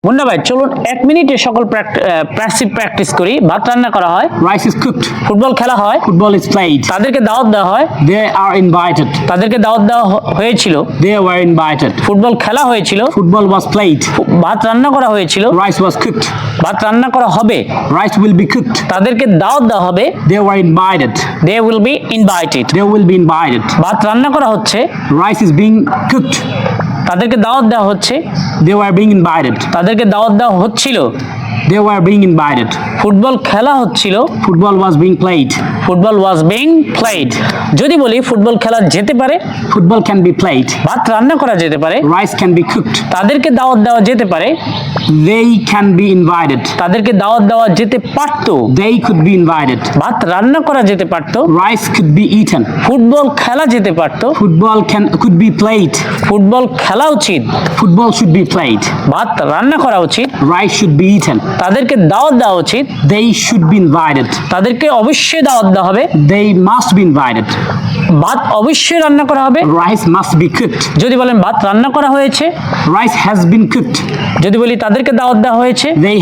মুন্না ভাই চলুন 1 মিনিটে সকল প্যাসিভ প্র্যাকটিস করি। ভাত রান্না করা হয়, Rice is cooked. ফুটবল খেলা হয়, Football is played. তাদেরকে দাওয়াত দেওয়া হয়, They are invited. তাদেরকে দাওয়াত দেওয়া হয়েছিল, They were invited. ফুটবল খেলা হয়েছিল, Football was played. ভাত রান্না করা হয়েছিল, Rice was cooked. ভাত রান্না করা হবে, Rice will be cooked. তাদেরকে দাওয়াত দেওয়া হবে, They were invited. they will be invited। They will be invited. ভাত রান্না করা হচ্ছে, Rice is being cooked. তাদেরকে দাওয়াত দেওয়া হচ্ছে, They were being invited. তাদেরকে দাওয়াত দেওয়া হচ্ছিল, They were being invited. Football খেলা হচ্ছিল, Football was being played. Football was being played. যদি বলি ফুটবল খেলা যেতে পারে, Football can be played. ভাত রান্না করা যেতে পারে, Rice can be cooked. তাদেরকে দাওয়াত দেওয়া যেতে পারে, They can be invited. তাদেরকে দাওয়াত দেওয়া যেতে পারতো, They could be invited. ভাত রান্না করা যেতে পারতো, Rice could be eaten. Football খেলা যেতে পারতো, Football could be played. Football খেলা উচিত, Football should be played. ভাত রান্না করা উচিত, Rice should be eaten. তাদেরকে দাওয়াত দেওয়া উচিত, They should be invited. তাদেরকে অবশ্যই দাওয়াত দেওয়া হবে, They must be invited. ভাত অবশ্যই রান্না করা হবে। Rice must be cooked. যদি বলেন ভাত রান্না করা হয়েছে, Rice has been cooked. যদি বলি তাদেরকে দাওয়াত দেওয়া হয়েছে, They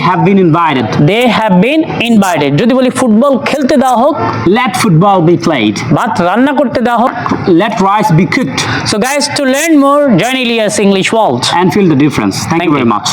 have been invited. they have been invited। যদি বলি ফুটবল খেলতে দেওয়া হোক, Let football be played. ভাত রান্না করতে দেওয়া হোক। Let rice be cooked. So guys, to learn more, join Elias English World. And feel the difference. Thank you very much.